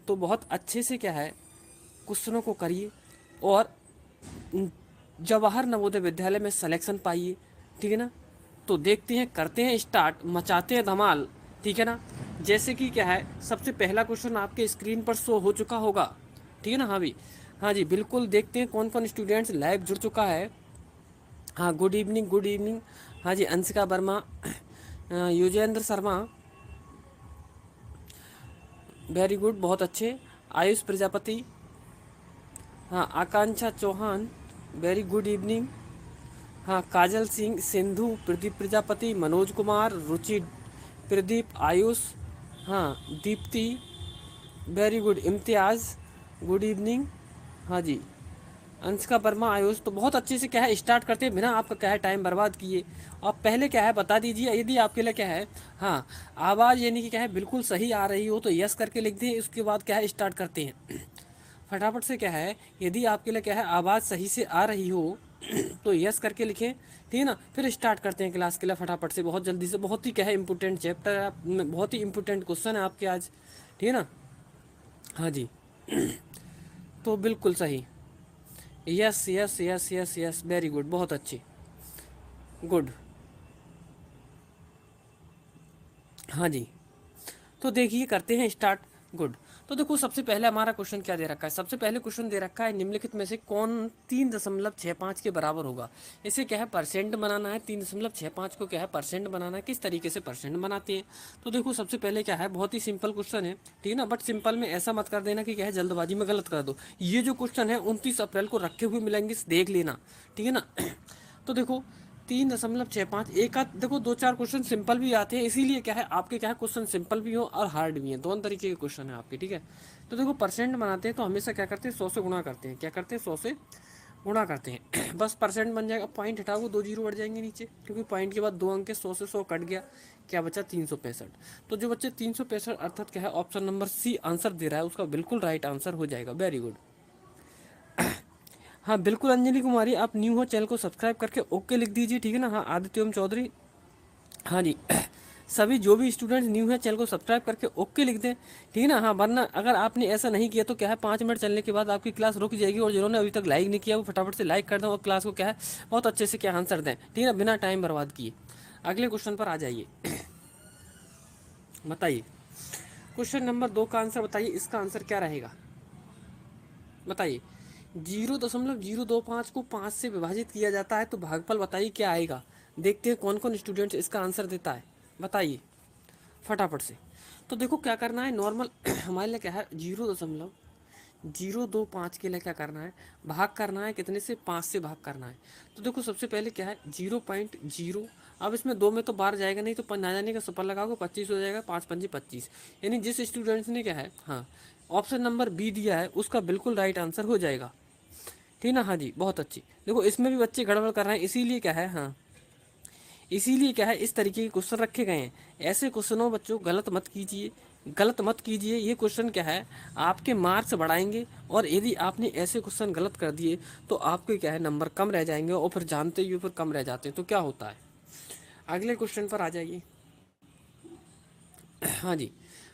तो बहुत अच्छे से क्या है क्वेश्चनों को करिए और जवाहर नवोदय विद्यालय में सिलेक्शन पाइए, ठीक है ना। तो देखते हैं, करते हैं स्टार्ट, मचाते हैं धमाल, ठीक है ना। जैसे कि क्या है, सबसे पहला क्वेश्चन आपके स्क्रीन पर शो हो चुका होगा, ठीक है ना। हाँ भी, हाँ जी बिल्कुल, देखते हैं कौन कौन स्टूडेंट्स लाइव जुड़ चुका है। हाँ, गुड इवनिंग, गुड इवनिंग। हाँ जी, अंशिका वर्मा, युजेंद्र शर्मा, वेरी गुड, बहुत अच्छे। आयुष प्रजापति, हाँ, आकांक्षा चौहान, वेरी गुड इवनिंग। हाँ, काजल सिंह, सिंधु, प्रदीप प्रजापति, मनोज कुमार, रुचि, प्रदीप, आयुष, हाँ, दीप्ति, वेरी गुड, इम्तियाज़, गुड इवनिंग। हाँ जी, अंशिका वर्मा, आयुष, तो बहुत अच्छे से क्या है स्टार्ट करते हैं बिना आपका क्या है टाइम बर्बाद किए। आप पहले क्या है बता दीजिए, यदि आपके लिए क्या है, हाँ, आवाज़ यानी कि क्या है बिल्कुल सही आ रही हो तो यस करके लिख दें, उसके बाद क्या है स्टार्ट करते हैं फटाफट से। क्या है, यदि आपके लिए क्या है आवाज़ सही से आ रही हो तो यस करके लिखें, ठीक है ना। फिर स्टार्ट करते हैं क्लास के लिए फटाफट से, बहुत जल्दी से। बहुत ही क्या है इंपॉर्टेंट चैप्टर है, बहुत ही इंपॉर्टेंट क्वेश्चन है आपके आज, ठीक है ना। हाँ जी, तो बिल्कुल सही, yes yes yes yes yes, very good, बहुत अच्छी, गुड। हाँ जी, तो देखिए करते हैं स्टार्ट, गुड। तो देखो सबसे पहले हमारा क्वेश्चन क्या दे रखा है, सबसे पहले क्वेश्चन दे रखा है निम्नलिखित में से कौन 3.65 के बराबर होगा। इसे क्या है परसेंट बनाना है, 3.65 को क्या है परसेंट बनाना है, किस तरीके से परसेंट बनाते हैं। तो देखो सबसे पहले क्या है, बहुत ही सिंपल क्वेश्चन है, ठीक है ना। बट सिंपल में ऐसा मत कर देना कि क्या है जल्दबाजी में गलत कर दो। ये जो क्वेश्चन है 29 अप्रैल को रखे हुए मिलेंगे, देख लेना, ठीक है ना। तो देखो 3.65, एक आध देखो दो चार क्वेश्चन सिंपल भी आते हैं, इसीलिए क्या है आपके क्या है क्वेश्चन सिंपल भी हो और हार्ड भी हैं, दोनों तरीके के क्वेश्चन है आपके, ठीक है। तो देखो परसेंट बनाते हैं तो हमेशा क्या करते हैं 100 से गुणा करते हैं, क्या करते हैं 100 से गुणा करते हैं बस परसेंट बन जाएगा। पॉइंट हटाओ, 2 जीरो बढ़ जाएंगे नीचे, क्योंकि पॉइंट के बाद 2 अंक के, 100 से 100 कट गया, क्या बचा 365। तो जो बच्चे 365 अर्थात क्या है ऑप्शन नंबर सी आंसर दे रहा है, उसका बिल्कुल राइट आंसर हो जाएगा, वेरी गुड। हाँ बिल्कुल अंजलि कुमारी, आप न्यू हो चैनल को सब्सक्राइब करके ओके लिख दीजिए, ठीक है ना। हाँ, आदित्य ओम चौधरी, हाँ जी सभी जो भी स्टूडेंट्स न्यू है चैनल को सब्सक्राइब करके ओके लिख दें, ठीक है ना। हाँ, वरना अगर आपने ऐसा नहीं किया तो क्या है 5 मिनट चलने के बाद आपकी क्लास रुक जाएगी, और जिन्होंने अभी तक लाइक नहीं किया वो फटाफट से लाइक कर दें और क्लास को क्या है बहुत अच्छे से क्या आंसर दें, ठीक है ना, बिना टाइम बर्बाद किए। अगले क्वेश्चन पर आ जाइए बताइए, क्वेश्चन नंबर 2 का आंसर बताइए, इसका आंसर क्या रहेगा बताइए। 0.025 को 5 से विभाजित किया जाता है तो भागफल बताइए क्या आएगा। देखते हैं कौन कौन स्टूडेंट्स इसका आंसर देता है, बताइए फटाफट से। तो देखो क्या करना है नॉर्मल हमारे लिए क्या है 0.025 के लिए क्या करना है, भाग करना है कितने से, 5 से भाग करना है। तो देखो सबसे पहले क्या है 0.0, अब इसमें 2 में तो बाहर जाएगा नहीं, तो ना जाने का सुपर लगाओगे 25 हो जाएगा, 5 पंजी 25। यानी जिस स्टूडेंट्स ने क्या है, हाँ, ऑप्शन नंबर बी दिया है उसका बिल्कुल राइट आंसर हो जाएगा, ठीक ना। हाँ जी, बहुत अच्छी। देखो इसमें भी बच्चे गड़बड़ कर रहे हैं, इसीलिए क्या है, हाँ, इसीलिए क्या है इस तरीके के क्वेश्चन रखे गए हैं। ऐसे क्वेश्चनों बच्चों गलत मत कीजिए, गलत मत कीजिए। ये क्वेश्चन क्या है आपके मार्क्स बढ़ाएंगे, और यदि आपने ऐसे क्वेश्चन गलत कर दिए तो आपके क्या है नंबर कम रह जाएंगे, और फिर जानते ही हो फिर कम रह जाते हैं तो क्या होता है। अगले क्वेश्चन पर आ जाइए हाँ जी,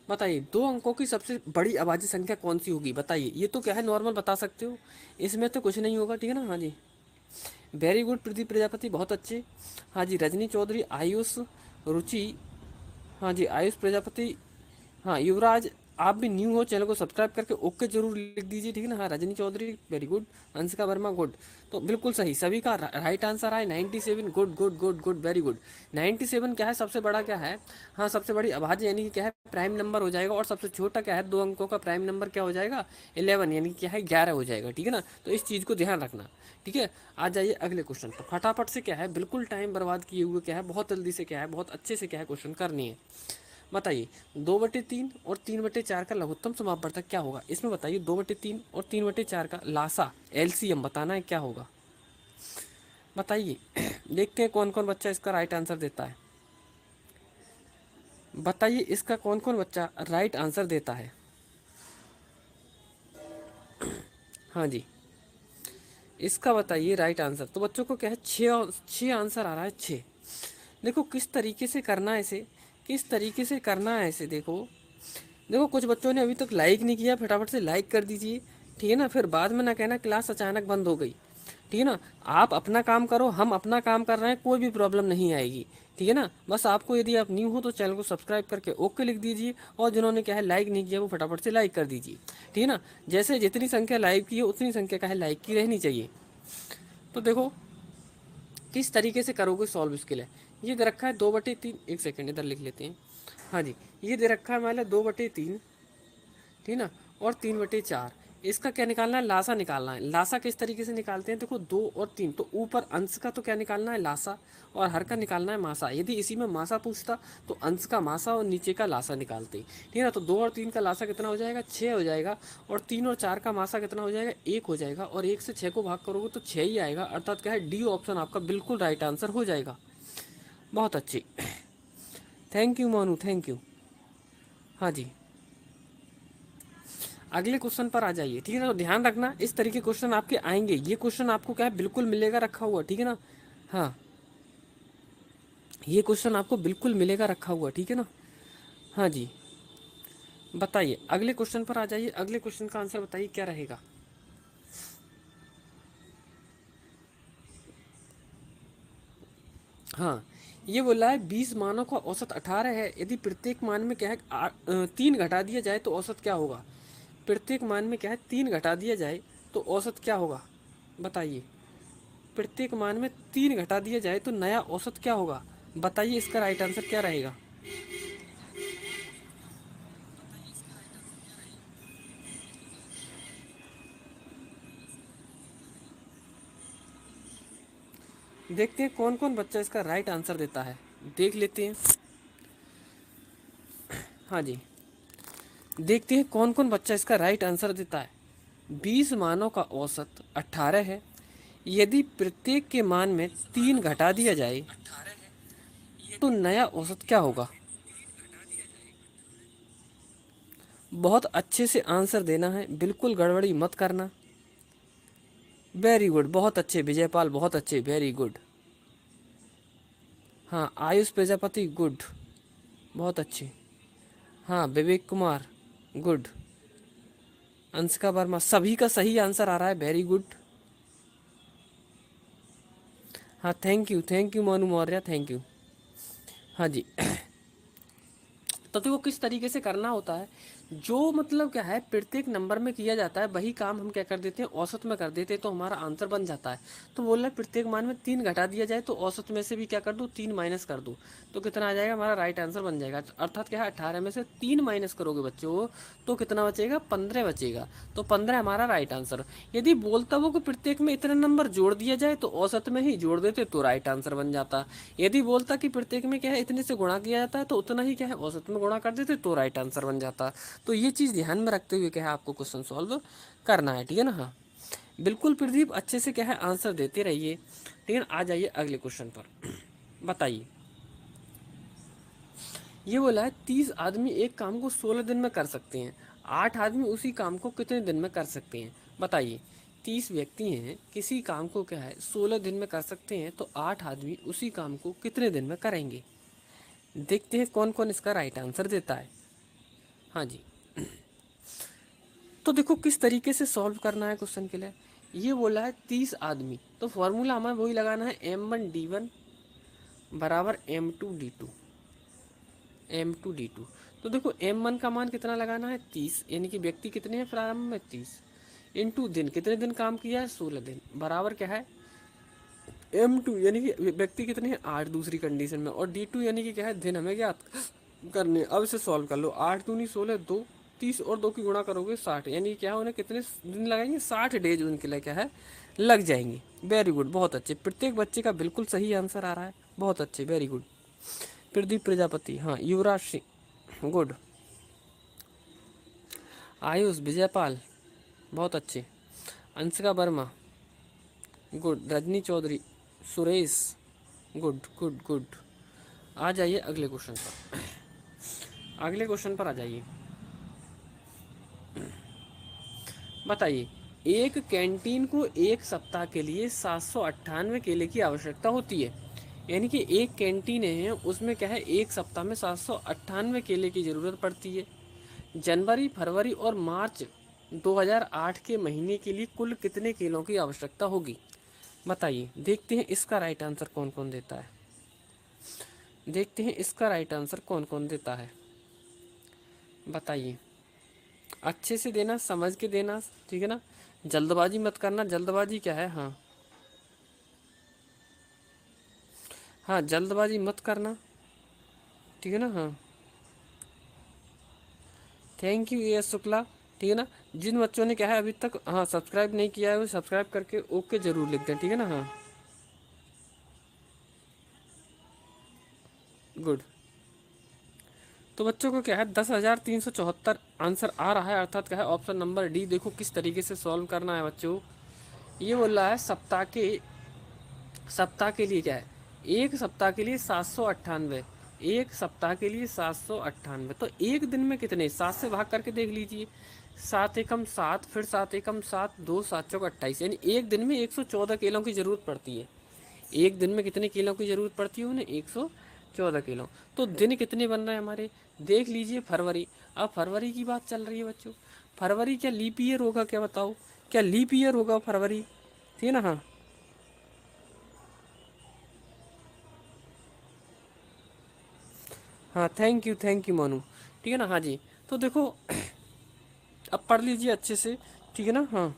बताइए 2 अंकों की सबसे बड़ी अभाज्य संख्या कौन सी होगी, बताइए। ये तो क्या है नॉर्मल बता सकते हो, इसमें तो कुछ नहीं होगा, ठीक है ना। हाँ जी, वेरी गुड प्रदीप प्रजापति, बहुत अच्छे। हाँ जी, रजनी चौधरी, आयुष, रुचि, हाँ जी, आयुष प्रजापति, हाँ, युवराज, आप भी न्यू हो चैनल को सब्सक्राइब करके ओके जरूर लिख दीजिए, ठीक है ना। हाँ, Rajni Chaudhary, very good. Anshika Verma, good. तो बिल्कुल सही, सभी का राइट आंसर है 97, good good good good, very good. 97 क्या है सबसे बड़ा क्या है, हाँ, सबसे बड़ी अभाज्य यानी कि क्या है प्राइम नंबर हो जाएगा, और सबसे छोटा क्या है 2 अंकों का प्राइम नंबर क्या हो जाएगा 11, यानी कि क्या है 11 हो जाएगा, ठीक है ना। तो इस चीज़ को ध्यान रखना, ठीक है। आ जाइए अगले क्वेश्चन पर फटाफट से, क्या है बिल्कुल टाइम बर्बाद किए हुए क्या है बहुत जल्दी से क्या है बहुत अच्छे से क्या है क्वेश्चन करनी है। बताइए 2/3 और 3/4 का लघुत्तम समापवर्तक क्या होगा, इसमें बताइए 2/3 और 3/4 का लासा एलसीएम बताना है क्या होगा, बताइए देखते हैं कौन कौन बच्चा इसका राइट आंसर देता है, बताइए इसका कौन कौन बच्चा राइट आंसर देता है। हाँ जी, इसका बताइए राइट आंसर। तो बच्चों को क्या है 6 आंसर आ रहा है, 6। देखो किस तरीके से करना है इसे, किस तरीके से करना है इसे, देखो देखो कुछ बच्चों ने अभी तक लाइक नहीं किया, फटाफट से लाइक कर दीजिए, ठीक है ना, फिर बाद में ना कहना क्लास अचानक बंद हो गई, ठीक है ना। आप अपना काम करो, हम अपना काम कर रहे हैं, कोई भी प्रॉब्लम नहीं आएगी, ठीक है ना। बस आपको यदि आप न्यू हो तो चैनल को सब्सक्राइब करके ओके लिख दीजिए, और जिन्होंने क्या है लाइक नहीं किया वो फटाफट से लाइक कर दीजिए, ठीक है ना। जैसे जितनी संख्या लाइक की है उतनी संख्या का है लाइक की रहनी चाहिए। तो देखो किस तरीके से करोगे सॉल्व इसके लिए। ये दे रखा है 2/3, एक सेकेंड इधर लिख लेते हैं। हाँ जी, ये दे रखा है मान लिया 2/3, ठीक ना, और 3/4। इसका क्या निकालना है, लासा निकालना है। लासा किस तरीके से निकालते हैं, देखो 2 और 3, तो ऊपर अंश का तो क्या निकालना है लासा, और हर का निकालना है मासा। यदि इसी में मासा पूछता तो अंश का मासा और नीचे का लासा निकालते, ठीक है ना। तो 2 और 3 का लासा कितना हो जाएगा, 6 हो जाएगा, और 3 और 4 का मासा कितना हो जाएगा, 1 हो जाएगा, और 1 से 6 को भाग करोगे तो 6 ही आएगा, अर्थात क्या है डी ऑप्शन आपका बिल्कुल राइट आंसर हो जाएगा। बहुत अच्छी, thank you Monu, thank you. हाँ जी, अगले क्वेश्चन पर आ जाइए, ठीक है ना। तो ध्यान रखना इस तरीके क्वेश्चन आपके आएंगे, ये क्वेश्चन आपको क्या है बिल्कुल मिलेगा रखा हुआ, ठीक है ना। हाँ, ये क्वेश्चन आपको बिल्कुल मिलेगा रखा हुआ, ठीक है ना। हाँ जी, बताइए अगले क्वेश्चन पर आ जाइए, अगले क्वेश्चन का आंसर बताइए क्या रहेगा। हाँ, ये बोला है 20 मानों का औसत 18 है, यदि प्रत्येक मान में क्या है 3 घटा दिया जाए तो औसत क्या होगा। प्रत्येक मान में क्या है 3 घटा दिया जाए तो औसत क्या होगा, बताइए। प्रत्येक मान में 3 घटा दिया जाए तो नया औसत क्या होगा, बताइए इसका राइट आंसर क्या रहेगा। देखते हैं कौन कौन बच्चा इसका राइट आंसर देता है, देख लेते हैं। हाँ जी, देखते हैं कौन कौन बच्चा इसका राइट आंसर देता है। 20 मानों का औसत 18 है, यदि प्रत्येक के मान में 3 घटा दिया जाए तो नया औसत क्या होगा। बहुत अच्छे से आंसर देना है, बिल्कुल गड़बड़ी मत करना। वेरी गुड, बहुत अच्छे विजयपाल, बहुत अच्छे, वेरी गुड। हाँ, आयुष प्रजापति, गुड, बहुत अच्छे। हाँ, विवेक कुमार, गुड। अंशिका वर्मा, सभी का सही आंसर आ रहा है, वेरी गुड। हाँ, thank you Monu Maurya, thank you. हाँ जी, तो देखो किस तरीके से करना होता है, जो मतलब क्या है प्रत्येक नंबर में किया जाता है वही काम हम क्या कर देते हैं औसत में कर देते हैं, तो हमारा आंसर बन जाता है। तो बोल रहे हैं प्रत्येक मान में 3 घटा दिया जाए तो औसत में से भी क्या कर दूँ 3 माइनस कर दूँ, तो कितना आ जाएगा, हमारा राइट आंसर बन जाएगा। अर्थात क्या है 18 में से 3 माइनस करोगे बच्चों तो कितना बचेगा, 15 बचेगा, तो 15 हमारा राइट आंसर। यदि बोलता वो कि प्रत्येक में इतने नंबर जोड़ दिया जाए तो औसत में ही जोड़ देते तो राइट आंसर बन जाता। यदि बोलता कि प्रत्येक में क्या है इतने से गुणा किया जाता है तो उतना ही क्या है औसत में गुणा कर देते तो राइट आंसर बन जाता। तो ये चीज़ ध्यान में रखते हुए क्या है आपको क्वेश्चन सॉल्व करना है, ठीक है ना। हाँ, बिल्कुल प्रदीप, अच्छे से क्या है आंसर देते रहिए, ठीक है ना। आ जाइए अगले क्वेश्चन पर, बताइए। ये बोला है 30 आदमी एक काम को 16 दिन में कर सकते हैं, 8 आदमी उसी काम को कितने दिन में कर सकते हैं, बताइए। 30 व्यक्ति हैं, किसी काम को क्या है 16 दिन में कर सकते हैं, तो 8 आदमी उसी काम को कितने दिन में करेंगे। देखते हैं कौन कौन इसका राइट आंसर देता है। हाँ जी, तो देखो किस तरीके से सॉल्व करना है क्वेश्चन के लिए। ये बोला है 30 आदमी, तो फॉर्मूला हमें वही लगाना है M1D1 बराबर M2D2, M2D2। तो देखो M1 का मान कितना लगाना है 30, यानी कि व्यक्ति कितने हैं प्रारंभ में 30, इंटू दिन, कितने दिन काम किया है 16 दिन, बराबर क्या है M2 यानी कि व्यक्ति कितने हैं 8 दूसरी कंडीशन में, और D2 यानी कि क्या है दिन हमें ज्ञात करने। अब इसे सॉल्व कर लो, 8 दूनी 16, 2 30 और 2 की गुणा करोगे 60, यानी क्या है उन्हें कितने दिन लगाएंगे 60 डेज उनके लिए क्या है लग जाएंगे। वेरी गुड, बहुत अच्छे, प्रत्येक बच्चे का बिल्कुल सही आंसर आ रहा है, बहुत अच्छे, वेरी गुड। प्रदीप प्रजापति, हाँ, युवराज सिंह, गुड। आयुष विजयपाल, बहुत अच्छे। Anshika Verma, good. Rajni Chaudhary, Suresh, good good good. आ जाइए अगले क्वेश्चन पर, अगले क्वेश्चन पर आ जाइए, बताइए। एक कैंटीन को एक सप्ताह के लिए 798 केले की आवश्यकता होती है, यानी कि एक कैंटीन है उसमें क्या है एक सप्ताह में 798 केले की ज़रूरत पड़ती है, जनवरी, फरवरी और मार्च 2008 के महीने के लिए कुल कितने केलों की आवश्यकता होगी? बताइए। देखते हैं इसका राइट आंसर कौन कौन देता है। देखते हैं इसका राइट आंसर कौन कौन देता है। बताइए, अच्छे से देना, समझ के देना, ठीक है ना। जल्दबाजी मत करना, जल्दबाजी क्या है, हाँ हाँ, जल्दबाजी मत करना, ठीक है ना। हाँ, thank U A S Shukla, ठीक है ना। जिन बच्चों ने क्या है अभी तक हाँ सब्सक्राइब नहीं किया है वो सब्सक्राइब करके ओके जरूर लिख दें, ठीक है ना। हाँ, गुड। तो बच्चों को क्या है 10,374 आंसर आ रहा है, अर्थात क्या है ऑप्शन नंबर डी। देखो किस तरीके से सॉल्व करना है बच्चों। ये बोल रहा है सप्ताह के लिए क्या है, एक सप्ताह के लिए 798, एक सप्ताह के लिए 798। तो एक दिन में कितने, 7 से भाग करके देख लीजिए। 7 एकम 7, फिर 7 एकम 7, 2 7 चौक 28, यानी एक दिन में 114 केलों की ज़रूरत पड़ती है। एक दिन में कितने किलो की ज़रूरत पड़ती है उन्हें, 114 किलो। तो दिन कितने बन रहे हैं हमारे, देख लीजिए फरवरी। अब फरवरी की बात चल रही है बच्चों, फरवरी क्या लीप ईयर होगा, क्या बताओ, क्या लीप ईयर होगा फरवरी, ठीक है ना। हाँ हाँ, थैंक यू मोनू, ठीक है ना। हाँ जी, तो देखो अब पढ़ लीजिए अच्छे से, ठीक है ना। हाँ,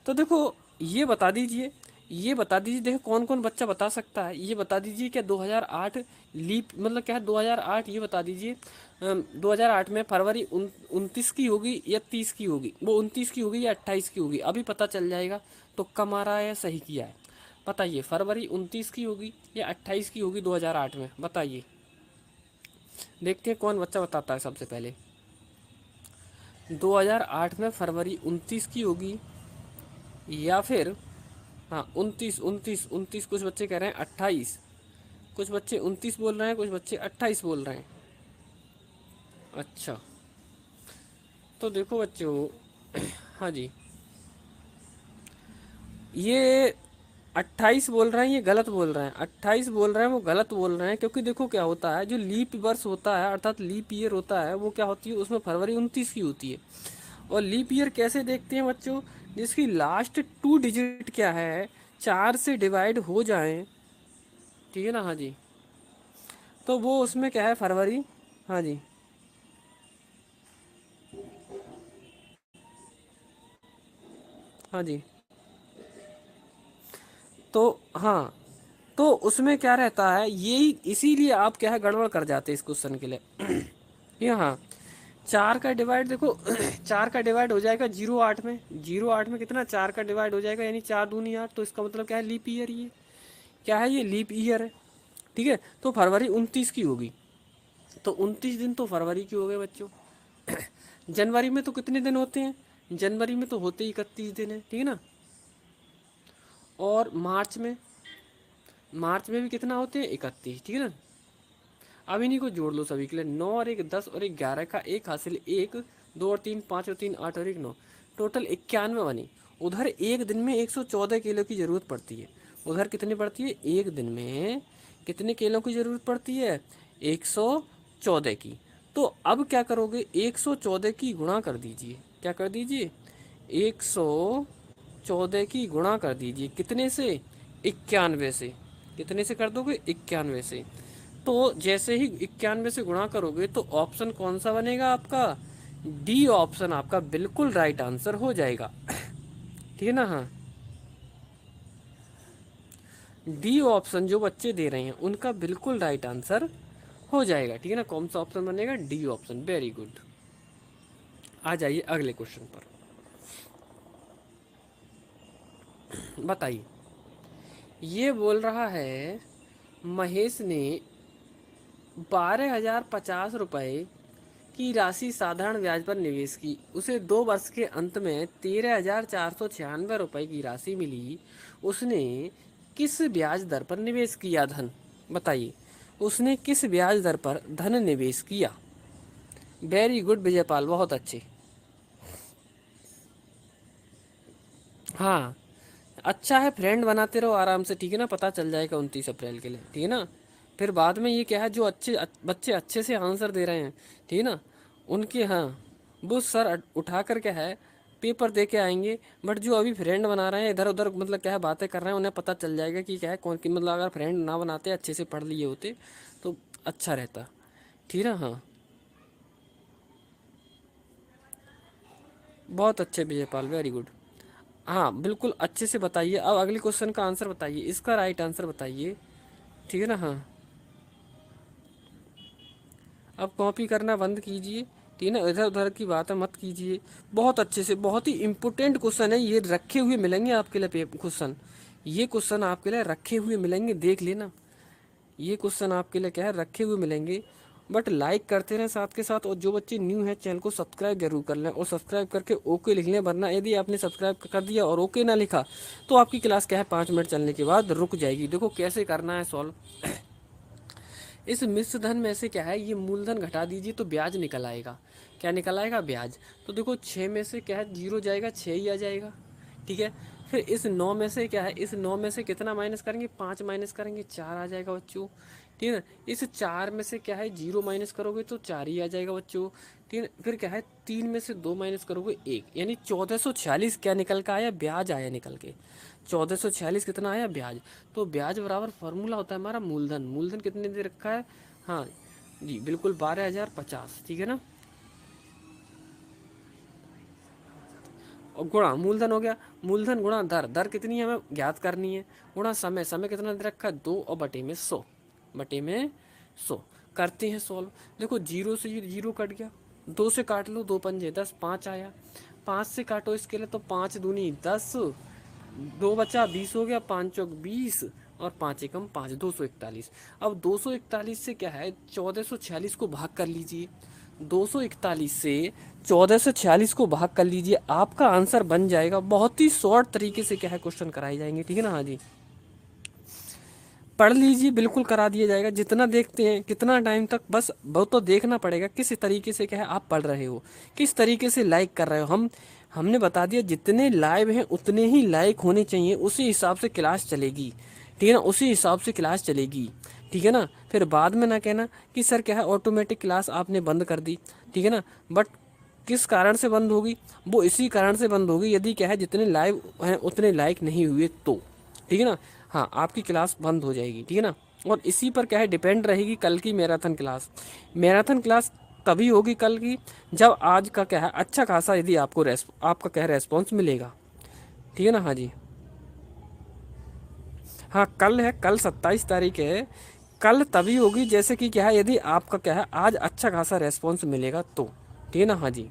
तो देखो ये बता दीजिए, ये बता दीजिए, देखो कौन कौन बच्चा बता सकता है, ये बता दीजिए क्या 2008 लीप मतलब क्या है 2008, ये बता दीजिए 2008 में फरवरी 29 की होगी या 30 की होगी, वो 29 की होगी या 28 की होगी, अभी पता चल जाएगा। तुक्का मारा है या सही किया है, बताइए। फरवरी 29 की होगी या 28 की होगी 2008 में, बताइए। देखते हैं कौन बच्चा बताता है सबसे पहले। 2008 में फरवरी 29 की होगी या फिर हाँ 29, 29, 29, कुछ बच्चे कह रहे हैं 28, कुछ बच्चे 29 बोल रहे हैं, कुछ बच्चे 28 बोल रहे हैं। अच्छा, तो देखो बच्चों हाँ जी, ये 28 बोल रहे हैं, ये गलत बोल रहे हैं। 28 बोल रहे हैं वो गलत बोल रहे हैं, क्योंकि देखो क्या होता है, जो लीप वर्ष होता है अर्थात लीप ईयर होता है वो क्या होती है, उसमें फरवरी 29 की होती है। और लीप ईयर कैसे देखते हैं बच्चों, जिसकी लास्ट 2 डिजिट क्या है, 4 से डिवाइड हो जाएं, ठीक है ना। हाँ जी, तो वो उसमें क्या है फरवरी, हाँ जी, हाँ जी, तो हाँ, तो उसमें क्या रहता है, यही इसीलिए आप क्या है गड़बड़ कर जाते हैं इस क्वेश्चन के लिए ये हाँ, 4 का डिवाइड देखो 4 का डिवाइड हो जाएगा 08 में, 08 में कितना 4 का डिवाइड हो जाएगा, यानी 4 दूनी 8, तो इसका मतलब क्या है लीप ईयर, ये क्या है, ये लीप ईयर है, ठीक है। तो फरवरी 29 की होगी, तो 29 दिन तो फरवरी के हो गए बच्चों। जनवरी में तो कितने दिन होते हैं, जनवरी में तो होते ही 31 दिन है, ठीक है ना। और मार्च में भी कितना होते हैं, 31, ठीक है ना। अब इन्हीं को जोड़ लो सभी के लिए, 9 और 1 10 और 1 11 का एक हासिल 1, 2 और 3 5 और 3 8 और 1 9, टोटल 91 बनी। उधर एक दिन में 114 किलो की ज़रूरत पड़ती है, उधर कितनी पड़ती है, एक दिन में कितने किलो की ज़रूरत पड़ती है, 114 की। तो अब क्या करोगे, 114 की गुणा कर दीजिए, क्या कर दीजिए, 114 की गुणा कर दीजिए कितने से, 91 से। कितने से कर दोगे, 91 से। तो जैसे ही 91 से गुणा करोगे तो ऑप्शन कौन सा बनेगा आपका, डी ऑप्शन आपका बिल्कुल राइट आंसर हो जाएगा, ठीक है ना। हाँ, डी ऑप्शन जो बच्चे दे रहे हैं उनका बिल्कुल राइट आंसर हो जाएगा, ठीक है ना। कौन सा ऑप्शन बनेगा, डी ऑप्शन, वेरी गुड। आ जाइए अगले क्वेश्चन पर, बताइए। ये बोल रहा है महेश ने 12,050 रुपये की राशि साधारण ब्याज पर निवेश की, उसे 2 वर्ष के अंत में 13,496 रुपये की राशि मिली, उसने किस ब्याज दर पर निवेश किया धन, बताइए। उसने किस ब्याज दर पर धन निवेश किया, वेरी गुड विजयपाल, बहुत अच्छे। हाँ, अच्छा है, फ्रेंड बनाते रहो आराम से, ठीक है ना, पता चल जाएगा 29 अप्रैल के लिए, ठीक है ना। फिर बाद में ये क्या है, जो बच्चे अच्छे से आंसर दे रहे हैं, ठीक है ना, उनके हाँ वो सर उठा कर क्या है पेपर दे के आएंगे, बट जो अभी फ्रेंड बना रहे हैं इधर उधर मतलब क्या है बातें कर रहे हैं, उन्हें पता चल जाएगा कि क्या है कौन की, मतलब अगर फ्रेंड ना बनाते अच्छे से पढ़ लिए होते तो अच्छा रहता। ठीक है ना। हाँ बहुत अच्छे विजयपाल, वेरी गुड। हाँ बिल्कुल अच्छे से बताइए। अब अगले क्वेश्चन का आंसर बताइए, इसका राइट आंसर बताइए। ठीक है ना। हाँ अब कॉपी करना बंद कीजिए। ठीक है ना, इधर उधर की बातें मत कीजिए। बहुत अच्छे से, बहुत ही इम्पोर्टेंट क्वेश्चन है ये, रखे हुए मिलेंगे आपके लिए क्वेश्चन। ये क्वेश्चन आपके लिए रखे हुए मिलेंगे, देख लेना। ये क्वेश्चन आपके लिए क्या है रखे हुए मिलेंगे। बट लाइक करते रहें साथ के साथ, और जो बच्चे न्यू हैं चैनल को सब्सक्राइब जरूर कर लें, और सब्सक्राइब करके ओके लिख लें, वरना यदि आपने सब्सक्राइब कर दिया और ओके ना लिखा तो आपकी क्लास क्या है 5 मिनट चलने के बाद रुक जाएगी। देखो कैसे करना है सॉल्व। इस मिश्र धन में से क्या है, ये मूलधन घटा दीजिए तो ब्याज निकल आएगा। क्या निकल आएगा? ब्याज। तो देखो 6 में से क्या है 0 जाएगा, 6 ही आ जाएगा। ठीक है। फिर इस 9 में से क्या है, इस 9 में से कितना माइनस करेंगे, 5 माइनस करेंगे, 4 आ जाएगा बच्चों। ठीक है ना। इस 4 में से क्या है 0 माइनस करोगे तो 4 ही आ जाएगा बच्चों। ठीक है। फिर क्या है 3 में से 2 माइनस करोगे 1, यानी 1446 क्या निकल के आया, ब्याज आया निकल के। 1446 कितना आया, ब्याज। तो ब्याज बराबर फार्मूला होता है हमारा मूलधन। मूलधन कितने दे रखा है, हाँ जी बिल्कुल 12,050। ठीक है ना। और गुणा मूलधन हो गया, मूलधन गुणा दर, दर कितनी है हमें ज्ञात करनी है, गुणा समय, समय कितना दे रखा है 2, और बटे में 100, बटे में 100। करते हैं सॉल्व। देखो 0 से ये 0 कट गया, 2 से काट लो, 2 पंजे 10, 5 आया। 5 से काटो इसके लिए तो 5 दूनी 10, 2 बचा 20 हो गया, 5 चौक 20, और 5 एकम 5, 241। अब 241 से क्या है 1446 को भाग कर लीजिए। 241 से 1446 को भाग कर लीजिए, आपका आंसर बन जाएगा। बहुत ही शॉर्ट तरीके से क्या है क्वेश्चन कराए जाएंगे। ठीक है ना। हाँ जी पढ़ लीजिए, बिल्कुल करा दिया जाएगा। जितना देखते हैं कितना टाइम तक, बस वो तो देखना पड़ेगा किस तरीके से क्या है आप पढ़ रहे हो, किस तरीके से लाइक कर रहे हो। हमने बता दिया जितने लाइव हैं उतने ही लाइक होने चाहिए, उसी हिसाब से क्लास चलेगी। ठीक है ना, उसी हिसाब से क्लास चलेगी। ठीक है ना। फिर बाद में ना कहना कि सर क्या है ऑटोमेटिक क्लास आपने बंद कर दी। ठीक है ना। बट किस कारण से बंद होगी, वो इसी कारण से बंद होगी यदि क्या है जितने लाइव हैं उतने लाइक नहीं हुए तो। ठीक है ना। हाँ आपकी क्लास बंद हो जाएगी। ठीक है ना। और इसी पर क्या है डिपेंड रहेगी कल की मैराथन क्लास। मैराथन क्लास तभी होगी कल की जब आज का क्या है अच्छा खासा यदि आपको आपका क्या है रेस्पॉन्स मिलेगा। ठीक है ना। हाँ जी हाँ कल है, कल 27 तारीख है। कल तभी होगी जैसे कि क्या है यदि आपका क्या है आज अच्छा खासा रेस्पॉन्स मिलेगा तो। ठीक है ना। हाँ जी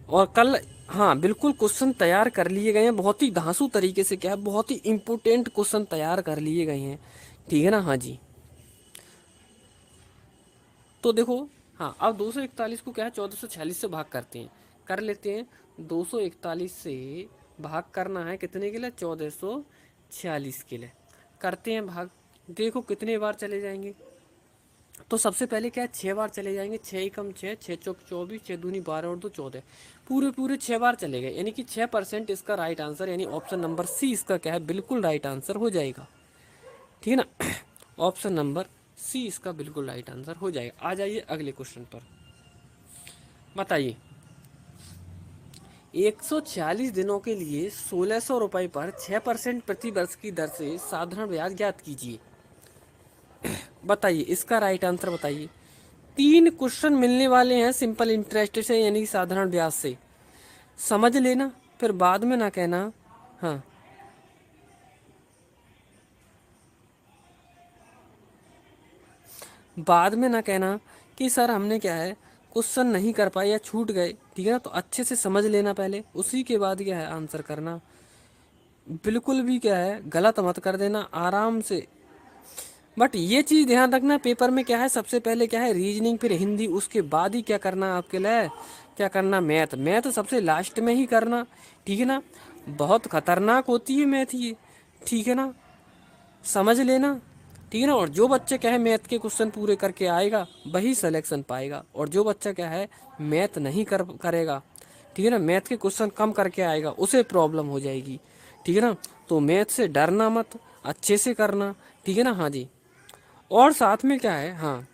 और कल, हाँ बिल्कुल क्वेश्चन तैयार कर लिए गए हैं, बहुत ही धांसू तरीके से क्या है, बहुत ही इम्पोर्टेंट क्वेश्चन तैयार कर लिए गए हैं। ठीक है ना। हाँ जी तो देखो, हाँ अब 241 को क्या है 1446 से भाग करते हैं, कर लेते हैं। 241 से भाग करना है कितने के लिए, 1446 के लिए। करते हैं भाग। देखो कितने बार चले जाएंगे, तो सबसे पहले क्या है 6 बार चले जाएंगे। 6 एकम 6, 6 चौक 24, 6 दूनी 12 और 2 14, पूरे पूरे 6 बार चले गए, यानी कि 6% इसका राइट आंसर, यानी ऑप्शन नंबर सी इसका क्या है बिल्कुल राइट आंसर हो जाएगा। ठीक है ना। ऑप्शन नंबर सी इसका बिल्कुल राइट आंसर हो जाएगा। आ जाइए अगले क्वेश्चन पर, बताइए 140 दिनों के लिए 1600 रुपये पर 6% प्रति वर्ष की दर से साधारण ब्याज ज्ञात कीजिए। बताइए इसका राइट आंसर बताइए। 3 क्वेश्चन मिलने वाले हैं सिंपल इंटरेस्ट से, यानी कि साधारण ब्याज से। समझ लेना, फिर बाद में ना कहना। हाँ बाद में ना कहना कि सर हमने क्या है क्वेश्चन नहीं कर पाए या छूट गए। ठीक है ना, तो अच्छे से समझ लेना पहले, उसी के बाद क्या है आंसर करना। बिल्कुल भी क्या है गलत मत कर देना, आराम से। बट ये चीज़ ध्यान रखना पेपर में क्या है सबसे पहले क्या है रीजनिंग, फिर हिंदी, उसके बाद ही क्या करना आपके लिए, क्या करना मैथ। मैथ सबसे लास्ट में ही करना। ठीक है ना। बहुत खतरनाक होती है मैथ ये। ठीक है ना, समझ लेना। ठीक है ना। और जो बच्चे क्या है मैथ के क्वेश्चन पूरे करके आएगा वही सिलेक्शन पाएगा, और जो बच्चा क्या है मैथ नहीं करेगा, ठीक है ना, मैथ के क्वेश्चन कम करके आएगा उसे प्रॉब्लम हो जाएगी। ठीक है ना। तो मैथ से डरना मत, अच्छे से करना। ठीक है ना। हाँ जी और साथ में क्या है, हाँ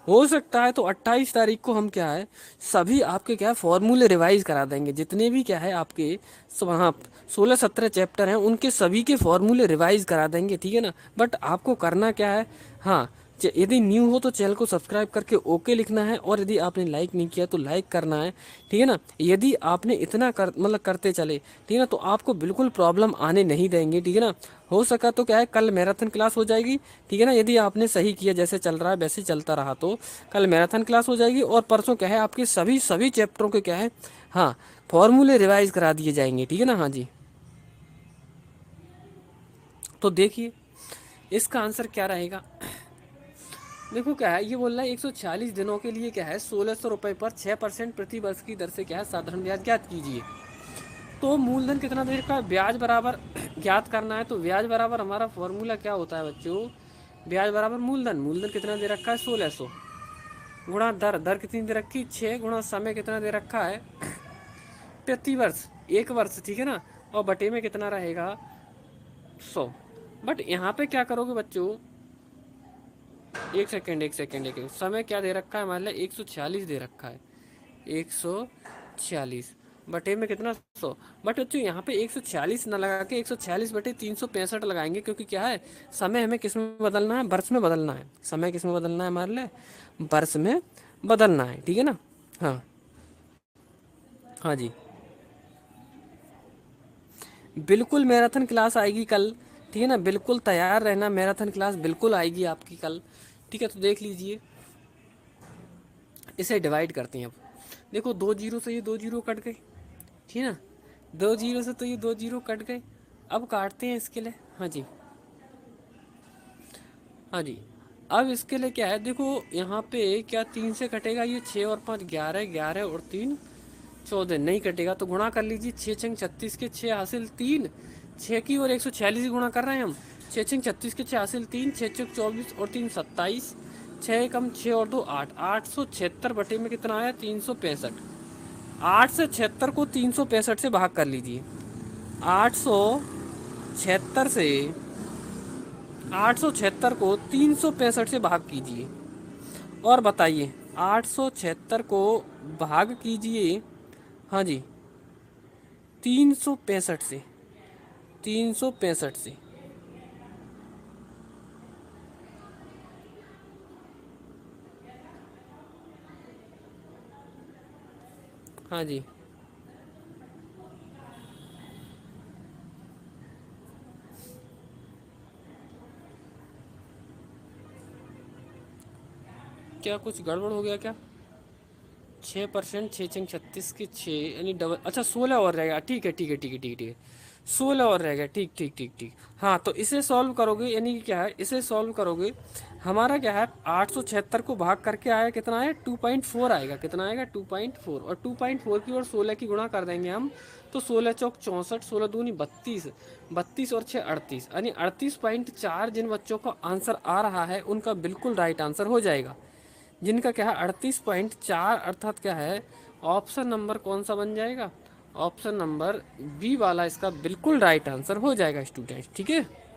हो सकता है तो 28 तारीख को हम क्या है, सभी आपके क्या है फॉर्मूले रिवाइज करा देंगे, जितने भी क्या है आपके वहाँ 16-17 चैप्टर हैं उनके सभी के फॉर्मूले रिवाइज करा देंगे, ठीक है ना। बट आपको करना क्या है, हाँ, यदि न्यू हो तो चैनल को सब्सक्राइब करके ओके लिखना है, और यदि आपने लाइक नहीं किया तो लाइक करना है, ठीक है ना। यदि आपने इतना कर मतलब करते चले, ठीक है ना, तो आपको बिल्कुल प्रॉब्लम आने नहीं देंगे, ठीक है ना। हो सका तो क्या है कल मैराथन क्लास हो जाएगी, ठीक है ना, यदि आपने सही किया, जैसे चल रहा है वैसे चलता रहा तो कल मैराथन क्लास हो जाएगी, और परसों क्या है आपके सभी सभी चैप्टरों के क्या है, हाँ, फॉर्मूले रिवाइज करा दिए जाएंगे, ठीक है ना। हाँ जी, तो देखिए इसका आंसर क्या रहेगा। देखो क्या है, ये बोल रहा है 146 दिनों के लिए क्या है 1600 रुपये पर 6% प्रति वर्ष की दर से क्या है साधारण ब्याज ज्ञात कीजिए। तो मूलधन कितना दे रखा है, ब्याज बराबर ज्ञात करना है, तो ब्याज बराबर हमारा फॉर्मूला क्या होता है बच्चों, ब्याज बराबर मूलधन, मूलधन कितना दे रखा है 1600, गुणा दर, दर कितनी दे रखी 6, गुणा समय कितना दे रखा है प्रति वर्ष 1 वर्ष, ठीक है ना, और बटे में कितना रहेगा 100। बट यहाँ पे क्या करोगे बच्चों, एक सेकेंड एक सेकेंड एक सेकेंड, समय क्या दे रखा है हमारे लिए 146 दे रखा है, 146 बटे में कितना 100। बट बच्चों यहाँ पे 146 ना लगा के 146 बटे 365 लगाएंगे, क्योंकि क्या है समय हमें किस में बदलना है, वर्ष में बदलना है, समय किस में बदलना है हमारे लिए, वर्ष में बदलना है, ठीक है ना। हाँ, हाँ जी, बिल्कुल मैराथन क्लास आएगी कल, ठीक है ना, बिल्कुल तैयार रहना, मैराथन क्लास बिल्कुल आएगी आपकी कल, ठीक है। तो देख लीजिए, इसे डिवाइड करते हैं अब। देखो 2 जीरो से ये 2 जीरो कट गए, ठीक है ना, 2 जीरो से तो ये 2 जीरो कट गए। अब काटते हैं इसके लिए, हाँ जी, हाँ जी। अब इसके लिए क्या है, देखो यहाँ पे क्या 3 से कटेगा, ये 6 और 5 11, 11 और 3 14, नहीं कटेगा तो गुणा कर लीजिए, 6 छंग 36 के 6 हासिल 3, 6 की और 146 गुणा कर रहे हैं हम, 6 छंग 36 के 6 हासिल 3, 6 चौक 24 और 3 27, 6 कम 6 और 2 8, 876 बटे में कितना आया 365। 8 से 76 को 365 से भाग कर लीजिए, 876 से 876 को 365 से भाग कीजिए, और बताइए 876 को भाग कीजिए, हाँ जी, 365 से, 365 से, हाँ जी, क्या कुछ गड़बड़ हो गया क्या, 6%, 6 छंग 36 के 6 यानी डबल, अच्छा 16 और रहेगा, ठीक है ठीक है ठीक है ठीक है ठीक है, 16 और रहेगा, ठीक ठीक ठीक ठीक। हाँ, तो इसे सॉल्व करोगे, यानी कि क्या है, इसे सॉल्व करोगे, हमारा क्या है 876 को भाग करके आया कितना है 2.4 आएगा, कितना आएगा 2.4, और 2.4 की और 16 की गुणा कर देंगे हम, तो 16 चौक 64, 16 दूनी 32, 32 और 6 38, यानी 38.4 जिन बच्चों का आंसर आ रहा है उनका बिल्कुल राइट आंसर हो जाएगा, जिनका क्या है 38.4, अर्थात क्या है ऑप्शन नंबर कौन सा बन जाएगा, ऑप्शन नंबर बी वाला इसका बिल्कुल राइट आंसर हो जाएगा स्टूडेंट्स, ठीक है।